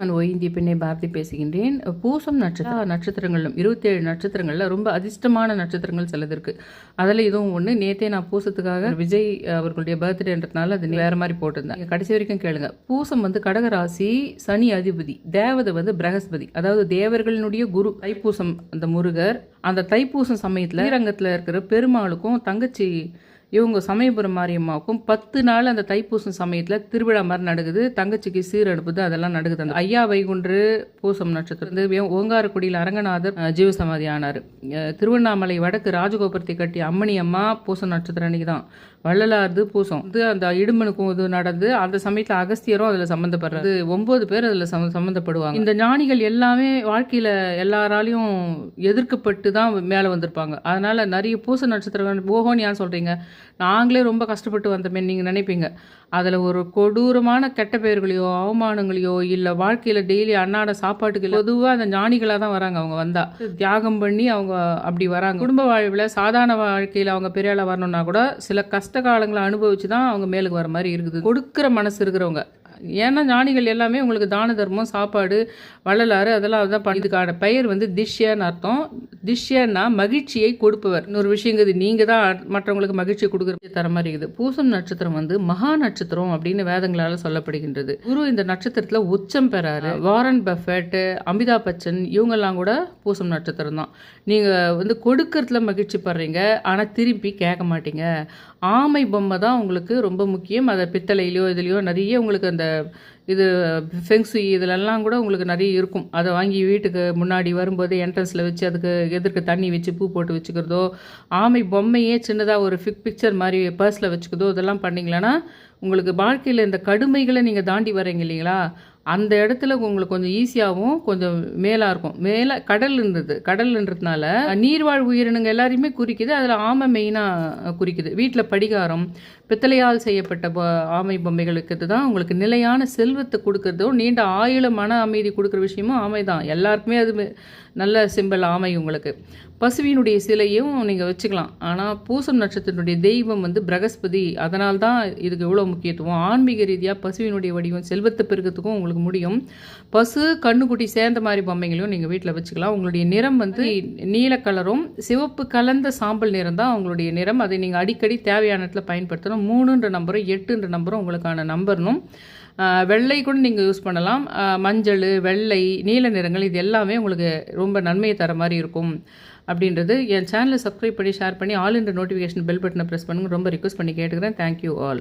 நான் ஓய்ந்திய பெண்ணை பாரதி பேசுகின்றேன். பூசம் நட்சத்திரங்களும் 27 நட்சத்திரங்கள்ல ரொம்ப அதிர்ஷ்டமான நட்சத்திரங்கள் சிலது இருக்கு. அதில் இதுவும் ஒன்று. நேற்றே நான் பூசத்துக்காக விஜய் அவர்களுடைய பர்த்டேன்றதுனால அது வேற மாதிரி போட்டிருந்தேன். கடைசி வரைக்கும் கேளுங்க. பூசம் கடகராசி, சனி அதிபதி, தேவதை பிரகஸ்பதி, அதாவது தேவர்களினுடைய குரு. தைப்பூசம் அந்த முருகர், அந்த தைப்பூசம் சமயத்தில் ஸ்ரீரங்கத்தில் இருக்கிற பெருமாளுக்கும் தங்கச்சி இவங்க சமயபுரம் மாரியம்மாவுக்கும் 10 நாள் அந்த தைப்பூசம் சமயத்தில் திருவிழா மாதிரி நடக்குது. தங்கச்சிக்கு சீர் அனுப்புது, அதெல்லாம் நடக்குது. அந்த ஐயா வைகுன்று பூசம் நட்சத்திரம் ஓங்காரக்குடியில் அரங்கநாதர் ஜீவசமாதி ஆனார். திருவண்ணாமலை வடக்கு ராஜகோபுரத்தை கட்டி அம்மணி அம்மா பூசம் நட்சத்திரம் அன்னைக்கு தான். வள்ளலார்து பூசம் அந்த இடுமனுக்கும் இது நடந்து அந்த சமயத்தில் அகஸ்தியரும் அதில் சம்மந்தப்படுறது. 9 பேர் அதில் சம்மந்தப்படுவாங்க. இந்த ஞானிகள் எல்லாமே வாழ்க்கையில் எல்லாராலையும் எதிர்க்கப்பட்டு தான் மேலே வந்திருப்பாங்க. அதனால நிறைய பூச நட்சத்திரம் ஓஹோன்னு ஏன் சொல்கிறீங்க, நாங்களே ரொம்ப கஷ்டப்பட்டு வந்தோமே நீங்கள் நினைப்பீங்க. அதில் ஒரு கொடூரமான கெட்ட பெயர்களையோ அவமானங்களையோ இல்லை வாழ்க்கையில் டெய்லி அன்னாட சாப்பாட்டுக்கு பொதுவாக அந்த ஞானிகளாக தான் வராங்க. அவங்க வந்தால் தியாகம் பண்ணி அவங்க அப்படி வராங்க. குடும்ப வாழ்வில் சாதாரண வாழ்க்கையில் அவங்க பெரிய ஆளாக வரணும்னா கூட சில கஷ்ட காலங்களை அனுபவிச்சு தான் அவங்க மேலுக்கு வர மாதிரி இருக்குது. கொடுக்குற மனசு இருக்கிறவங்க. ஏன்னா ஞானிகள் எல்லாமே உங்களுக்கு தான தர்மம், சாப்பாடு, வள்ளலாறு அதெல்லாம் அதுதான். இதுக்கான பெயர் திஷ்யன்னு அர்த்தம். திஷ்யன்னா மகிழ்ச்சியை கொடுப்பவர். இன்னொரு விஷயங்கிறது, நீங்கள் தான் மற்றவங்களுக்கு மகிழ்ச்சியை கொடுக்குற தர மாதிரி இருக்குது. பூசம் நட்சத்திரம் மகா நட்சத்திரம் அப்படின்னு வேதங்களால் சொல்லப்படுகின்றது. குரு இந்த நட்சத்திரத்தில் உச்சம் பெறாரு. வாரன் பஃபெட், அமிதாப் பச்சன் இவங்கெல்லாம் கூட பூசம் நட்சத்திரம் தான். நீங்கள் கொடுக்கறதுல மகிழ்ச்சி படுறீங்க, ஆனால் திருப்பி கேட்க மாட்டீங்க. ஆமை பொம்மை தான் உங்களுக்கு ரொம்ப முக்கியம். அதை பித்தளையிலையோ இதுலையோ நிறைய உங்களுக்கு அந்த இது ஃபெங்ஸுய் இதிலெல்லாம் கூட உங்களுக்கு நிறைய இருக்கும். அதை வாங்கி வீட்டுக்கு முன்னாடி வரும்போது என்ட்ரன்ஸில் வச்சு அதுக்கு எதிர்க்க தண்ணி வச்சு பூ போட்டு வச்சுக்கிறதோ, ஆமை பொம்மையே சின்னதாக ஒரு பிக்சர் மாதிரி பர்ஸில் வச்சுக்கிறதோ, இதெல்லாம் பண்ணிங்களேன்னா உங்களுக்கு வாழ்க்கையில் இந்த கடுமைகளை நீங்கள் தாண்டி வரீங்க இல்லைங்களா, அந்த இடத்துல உங்களுக்கு கொஞ்சம் ஈஸியாகவும் கொஞ்சம் மேலாக இருக்கும். மேலே கடல்ன்றதுனால நீர்வாழ் உயிரினங்கள் எல்லாரையுமே குறிக்குது. அதில் ஆமை மெயினாக குறிக்குது. வீட்டில் படிகாரம், பித்தளையால் செய்யப்பட்ட ஆமை பொம்மைகளுக்கு தான் உங்களுக்கு நிலையான செல்வத்தை கொடுக்கறதும் நீண்ட ஆயுள மன அமைதி கொடுக்குற விஷயமும் ஆமை தான். எல்லாருக்குமே அது நல்ல சிம்பிள் ஆமை. உங்களுக்கு பசுவினுடைய சிலையும் நீங்கள் வச்சுக்கலாம். ஆனால் பூசம் நட்சத்திரத்தினுடைய தெய்வம் பிரகஸ்பதி. அதனால்தான் இதுக்கு எவ்வளோ முக்கியத்துவம். ஆன்மீக ரீதியாக பசுவினுடைய வடிவம் செல்வத்தை பெருக்கிறதுக்கும் உங்களுக்கு முடியும். பசு கண்ணுக்குட்டி சேர்ந்த மாதிரி பொம்மைகளையும் நீங்கள் வீட்டில் வச்சுக்கலாம். உங்களுடைய நிறம் நீல கலரும் சிவப்பு கலந்த சாம்பல் நிறம் தான் உங்களுடைய நிறம். அதை நீங்கள் அடிக்கடி தேவையான இடத்துல பயன்படுத்தணும். 3ன்ற நம்பரும் 8ன்ற நம்பரும் உங்களுக்கான நம்பர்னும். வெள்ளை கூட நீங்கள் யூஸ் பண்ணலாம். மஞ்சள், வெள்ளை, நீல நிறங்கள் இது எல்லாமே உங்களுக்கு ரொம்ப நன்மையை தர மாதிரி இருக்கும் அப்படின்றது. என் சேனலை சப்ஸ்கிரைப் பண்ணி ஷேர் பண்ணி ஆல் என்ற நோட்டிஃபிகேஷன் பெல் பட்டனை ப்ரெஸ் பண்ணுங்க. ரொம்ப ரிக்வஸ்ட் பண்ணி கேட்டுக்கிறேன். Thank you all.